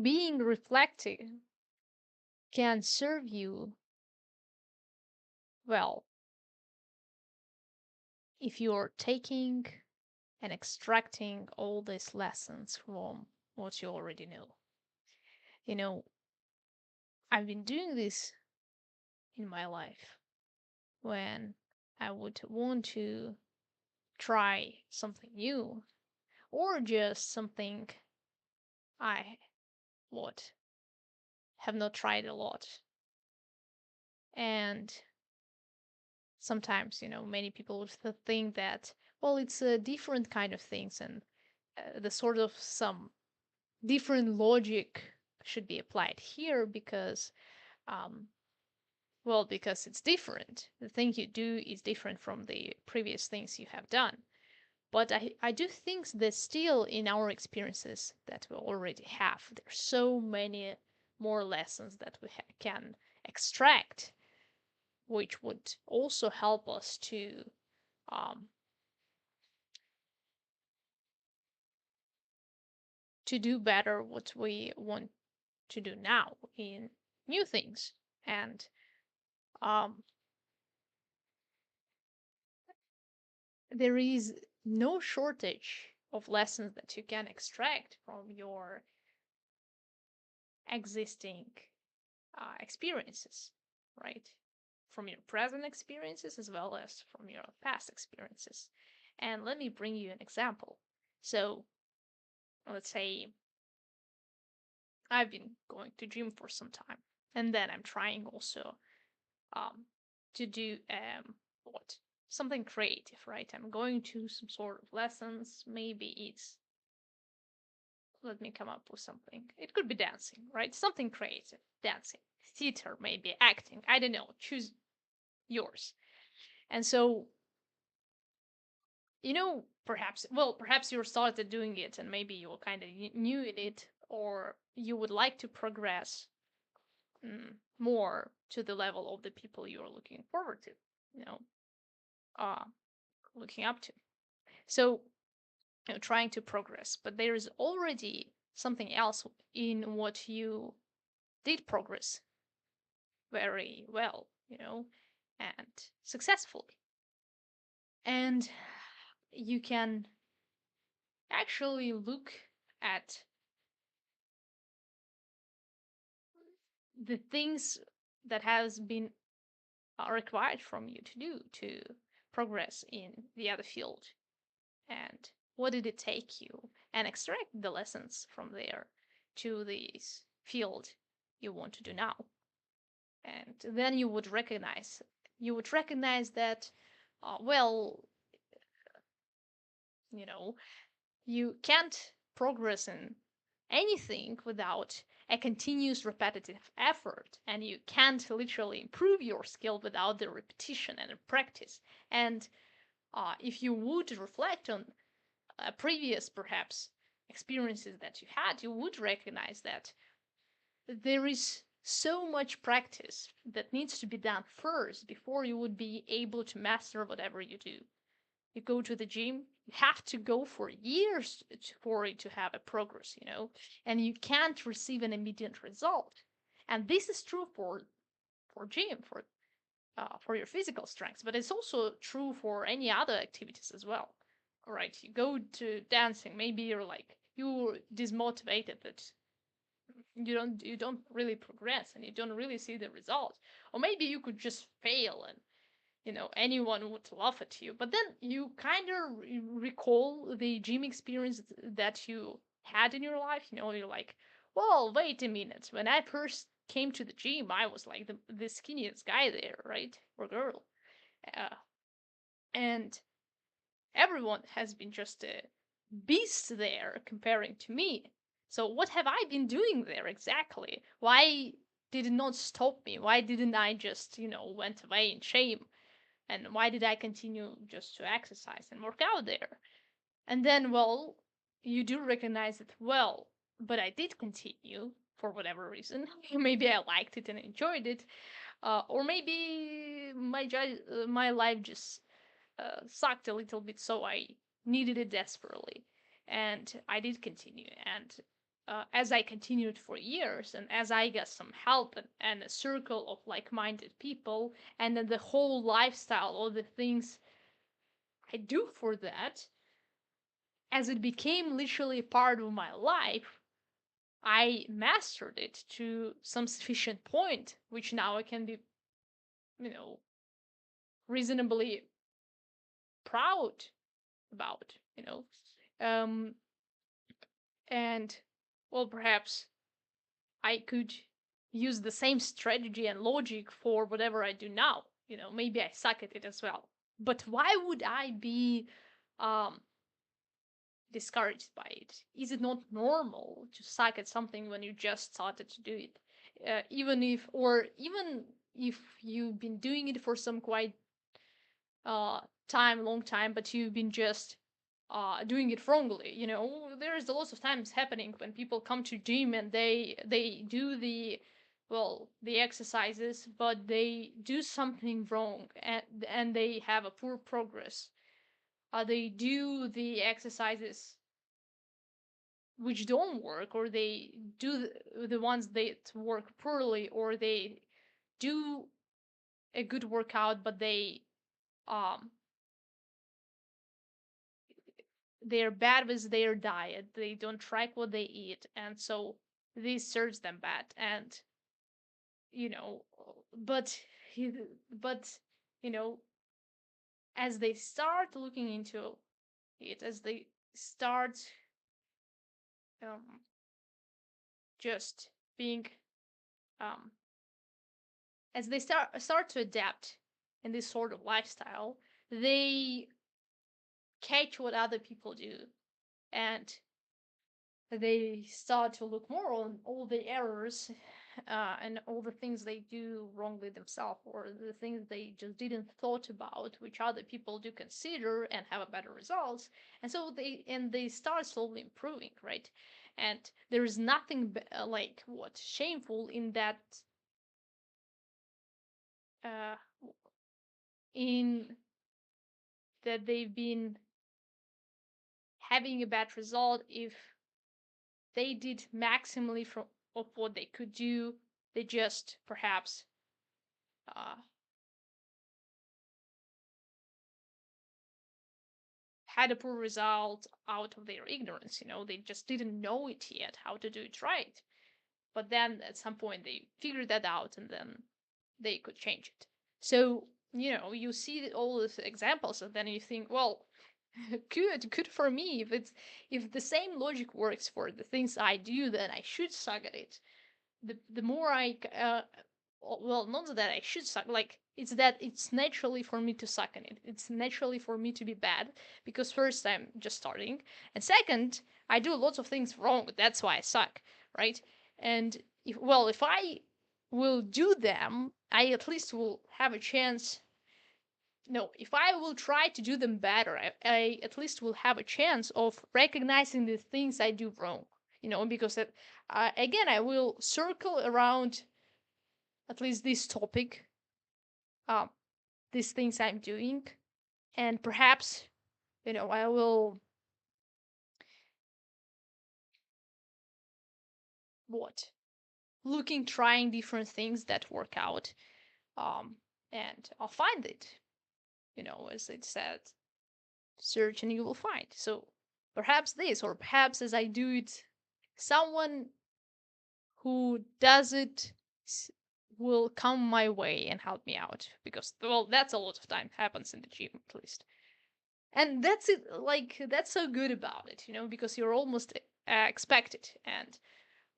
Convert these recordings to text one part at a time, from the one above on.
being reflective can serve you well if you're taking and extracting all these lessons from what you already know. You know, I've been doing this in my life when I would want to try something new or just something I would have not tried a lot. And sometimes, many people would think that, well, it's a different kind of things and the sort of some different logic should be applied here because um, well, because it's different. The thing you do is different from the previous things you have done. But I do think that still in our experiences that we already have, there's so many more lessons that we can extract, which would also help us um, to do better what we want to do now in new things. And um, there is no shortage of lessons that you can extract from your existing experiences, right? From your present experiences as well as from your past experiences. And let me bring you an example. So, let's say I've been going to gym for some time, and then I'm trying also um, to do what something creative, right? I'm going to some sort of lessons. Maybe it's let me come up with something. It could be dancing, right? Something creative, dancing, theater, maybe acting. I don't know. Choose yours. And so, perhaps you started doing it and maybe you're kind of new in it, or you would like to progress more to the level of the people you're looking forward to, you know, uh, looking up to. So, trying to progress, but there is already something else in what you did progress very well, and successfully. And you can actually look at the things that has been required from you to do to progress in the other field, and what did it take you, and extract the lessons from there to this field you want to do now. And then you would recognize that well, you know you can't progress in anything without a continuous repetitive effort, and you can't literally improve your skill without the repetition and the practice. And if you would reflect on previous perhaps experiences that you had, you would recognize that there is so much practice that needs to be done first before you would be able to master whatever you do. You go to the gym, you have to go for years for it to have a progress, and you can't receive an immediate result. And this is true for gym, for your physical strength, but it's also true for any other activities as well. All right, you go to dancing, maybe you're dismotivated that you don't really progress and you don't really see the results, or maybe you could just fail and anyone would laugh at you. But then you kind of recall the gym experience that you had in your life. You're like, well, wait a minute. When I first came to the gym, I was like the skinniest guy there, right? Or girl. Uh, and everyone has been just a beast there comparing to me. So what have I been doing there exactly? Why did it not stop me? Why didn't I just, went away in shame? And why did I continue just to exercise and work out there? And then, well, you do recognize that, well, but I did continue for whatever reason. Maybe I liked it and enjoyed it, or maybe my life just sucked a little bit, so I needed it desperately, and I did continue. And as I continued for years, and as I got some help and a circle of like-minded people, and then the whole lifestyle, all the things I do for that, as it became literally part of my life, I mastered it to some sufficient point, which now I can be, you know, reasonably proud about, Um, and, well, perhaps I could use the same strategy and logic for whatever I do now. Maybe I suck at it as well. But why would I be um, discouraged by it? Is it not normal to suck at something when you just started to do it? Even if you've been doing it for some quite long time, but you've been just doing it wrongly. There's a lot of times happening when people come to gym and they do the exercises, but they do something wrong, and they have a poor progress. They do the exercises which don't work, or they do the ones that work poorly, or they do a good workout, but um they're bad with their diet. They don't track what they eat, and so this serves them bad. And you know, but but you know, as they start looking into it, as they start um, just being um, as they start to adapt in this sort of lifestyle, they catch what other people do, and they start to look more on all the errors and all the things they do wrongly themselves, or the things they just didn't thought about, which other people do consider and have a better results. And so they start slowly improving, right? And there is nothing like what shameful in that, uh, in that they've been having a bad result. If they did maximally from of what they could do, they just perhaps uh, had a poor result out of their ignorance. They just didn't know it yet how to do it right. But then at some point they figured that out, and then they could change it. So you see all these examples, and then you think, well, good for me. If the same logic works for the things I do, then I should suck at it. The more I well, not that I should suck, like, it's that it's naturally for me to suck in it. It's naturally for me to be bad, because first, I'm just starting, and second, I do lots of things wrong. That's why I suck, right? And if I will do them, I at least will have a chance. No, if I will try to do them better, I at least will have a chance of recognizing the things I do wrong. Because again, I will circle around at least this topic, um, these things I'm doing, and perhaps I will what trying different things that work out, um, and I'll find it. As it said, search and you will find. So perhaps this, or perhaps as I do it, someone who does it will come my way and help me out, because, well, that's a lot of time happens in the gym, at least. And that's it, like, that's so good about it, because you're almost expected. And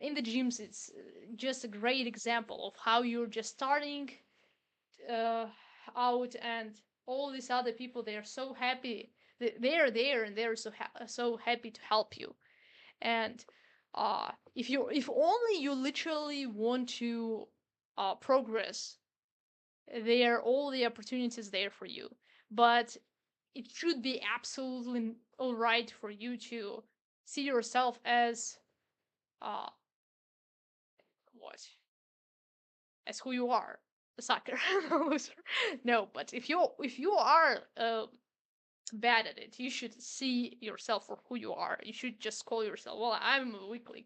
in the gyms, it's just a great example of how you're just starting uh, out, and all these other people, they are so happy. They're there, and they're so happy to help you. And if only you literally want to progress, there are all the opportunities there for you. But it should be absolutely all right for you to see yourself as uh what as who you are, a sucker, a loser. No, but if you are bad at it, you should see yourself for who you are. You should just call yourself, well, I'm a weakling.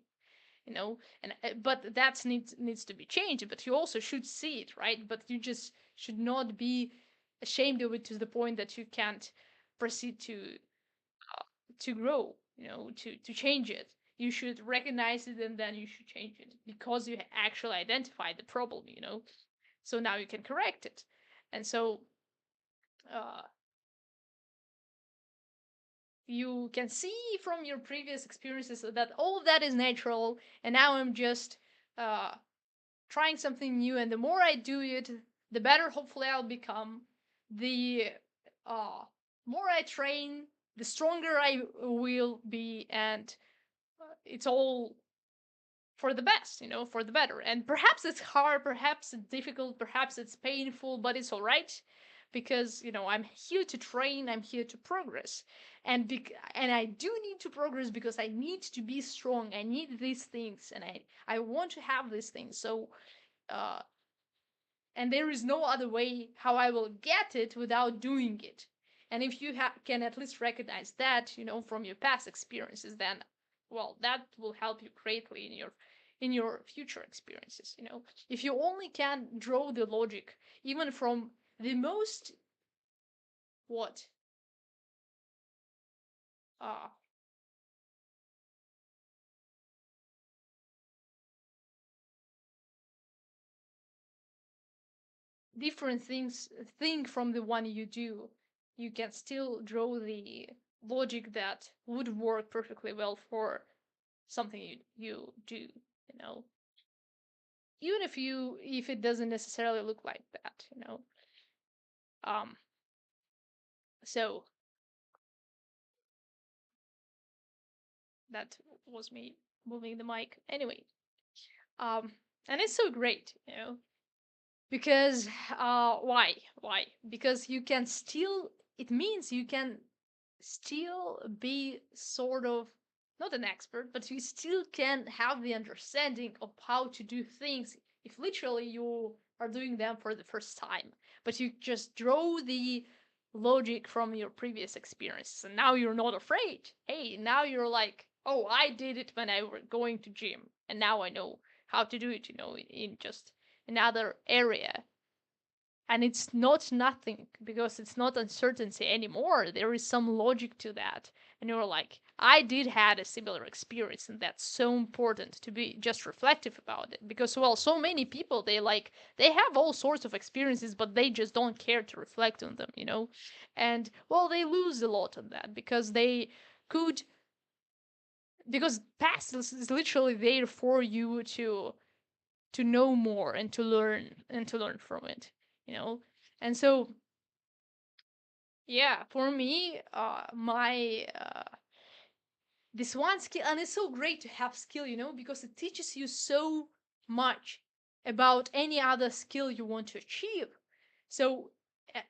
And but that needs to be changed. But you also should see it, right? But you just should not be ashamed of it to the point that you can't proceed to grow, to change it. You should recognize it and then you should change it because you actually identified the problem. So now you can correct it. And so uh, you can see from your previous experiences that all of that is natural, and now I'm just uh, trying something new, and the more I do it, the better hopefully I'll become. The uh, more I train, the stronger I will be, and it's all for the best, for the better. And perhaps it's hard, perhaps it's difficult, perhaps it's painful, but it's all right because I'm here to train, I'm here to progress, and I do need to progress because I need to be strong. I need these things, and I want to have these things. So, uh, and there is no other way how I will get it without doing it. And if you can at least recognize that, from your past experiences, then, well, that will help you greatly in your future experiences. If you only can draw the logic, even from the most what uh different thing from the one you do, you can still draw the logic that would work perfectly well for something you do, even if it doesn't necessarily look like that. um so that was me moving the mic anyway. um and it's so great, because why because you can still, it means you can still be sort of not an expert, but you still can have the understanding of how to do things if literally you are doing them for the first time. But you just draw the logic from your previous experiences, and now you're not afraid. Hey, now you're like, oh, I did it when I were going to gym, and now I know how to do it, in just another area. And it's not nothing because it's not uncertainty anymore. There is some logic to that. And you're like, I did had a similar experience, and that's so important to be just reflective about it. Because, well, so many people, they have all sorts of experiences, but they just don't care to reflect on them. And, well, they lose a lot on that because they could, because past is literally there for you to know more and to learn from it. And so, yeah, for me, my this one skill, and it's so great to have skill, because it teaches you so much about any other skill you want to achieve. So uh,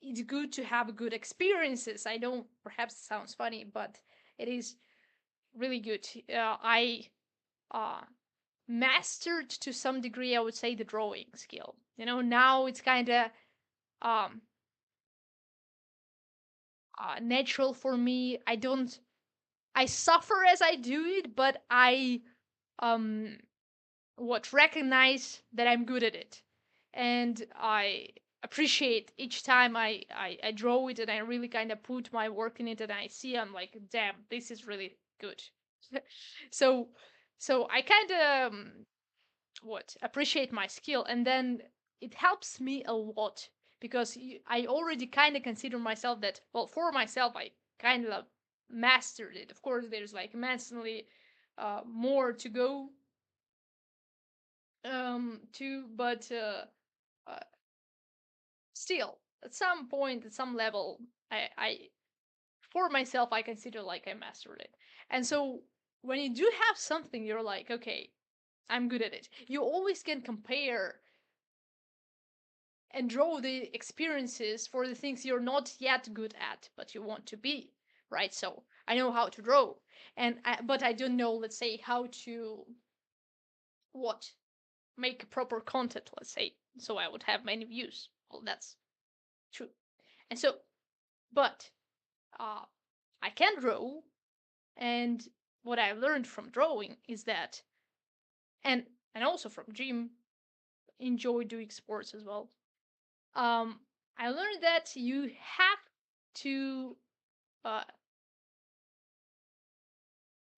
it's good to have good experiences. I know perhaps it sounds funny, but it is really good. I uh, mastered to some degree, I would say, the drawing skill. Now it's kind of um, natural for me. I suffer as I do it, but I um recognize that I'm good at it, and I appreciate each time I draw it and I really kind of put my work in it, and I see, I'm like, damn, this is really good. so so I kind of appreciate my skill, and then it helps me a lot because I already kind of consider myself that, well, for myself, I kind of mastered it. Of course, there's like immensely more to go to, but uh, still, at some point, at some level, I for myself, I consider like I mastered it. And so when you do have something, you're like, okay, I'm good at it. You always can compare and draw the experiences for the things you're not yet good at, but you want to be, right? So I know how to draw, but I don't know, let's say, how to what make proper content, let's say, so I would have many views. Well, that's true. And so, but uh, I can draw, and what I learned from drawing is that and also from gym, enjoy doing sports as well. um I learned that you have to uh,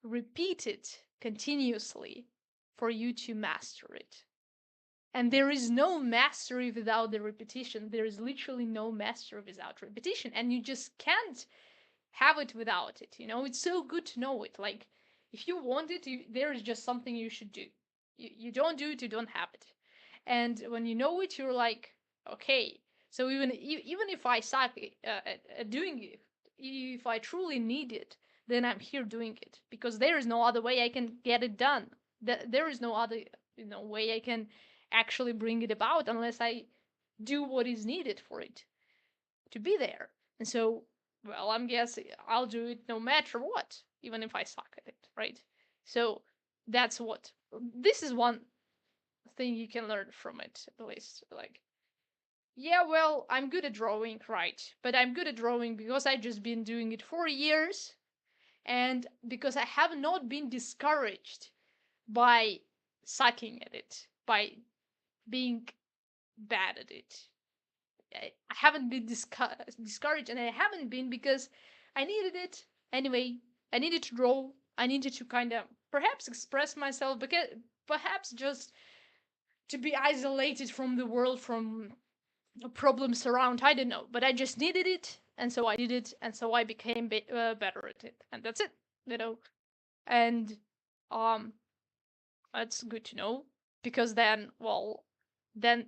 repeat it continuously for you to master it. And there is no mastery without the repetition. There is literally no mastery without repetition. And you just can't have it without it. It's so good to know it. Like, if you want it, there is just something you should do. You don't do it, you don't have it. And when you know it, you're like, okay. So even if I suck at doing it, if I truly need it, then I'm here doing it because there is no other way I can get it done. There is no other way I can actually bring it about unless I do what is needed for it to be there. And so, well, I'm guessing I'll do it no matter what, even if I suck at it, right? So that's what this is one thing you can learn from it, at least. Like, yeah, well, I'm good at drawing, right? But I'm good at drawing because I just been doing it for years and because I have not been discouraged by sucking at it, by being bad at it. I haven't been discouraged, and I haven't been because I needed it anyway. I needed to draw. I needed to kind of perhaps express myself, because perhaps just to be isolated from the world, from problems around. I don't know, but I just needed it, and so I did it, and so I became better at it, and that's it. You know, and um, that's good to know because then, well, then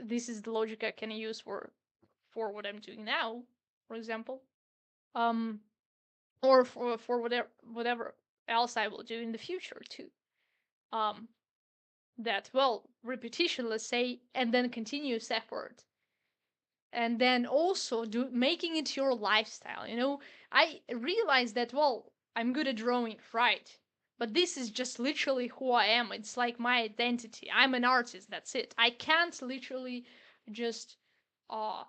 this is the logic I can use for what I'm doing now, for example, um, or for whatever else I will do in the future too. Um, that well, repetition, let's say, and then continuous effort, and then also do making it your lifestyle. I realized that well, I'm good at drawing, right? But this is just literally who I am. It's like my identity. I'm an artist. That's it. I can't literally just uh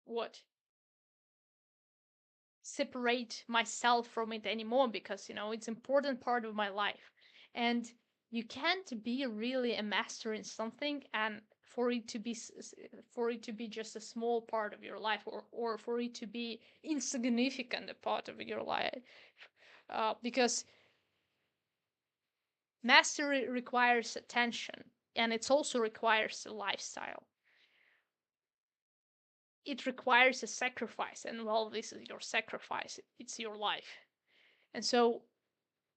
what separate myself from it anymore because it's important part of my life. And you can't be really a master in something and for it to be just a small part of your life, or for it to be insignificant a part of your life, because mastery requires attention, and it also requires a lifestyle. It requires a sacrifice, and well, this is your sacrifice. It's your life. And so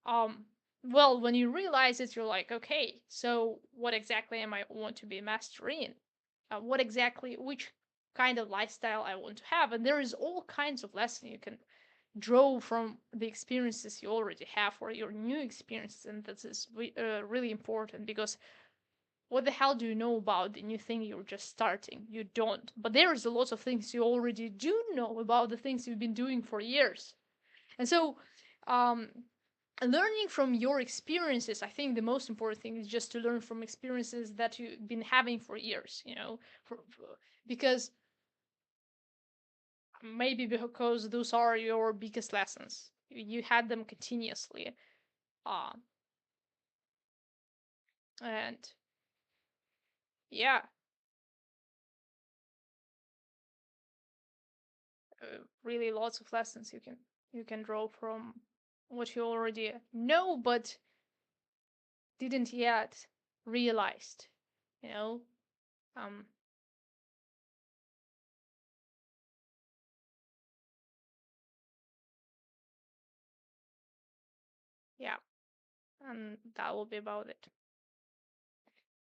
um well, when you realize it, you're like, okay, so what exactly am I want to be a master in? What exactly, which kind of lifestyle I want to have? And there is all kinds of lessons you can draw from the experiences you already have or your new experiences, and that is really important because what the hell do you know about the new thing you're just starting? You don't. But there's a lot of things you already do know about the things you've been doing for years. And so um learning from your experiences, I think the most important thing is just to learn from experiences that you've been having for years, because maybe because those are your biggest lessons. You had them continuously. uh, and yeah, really lots of lessons you can draw from what you already know but didn't yet realized, you know um yeah, and that will be about it.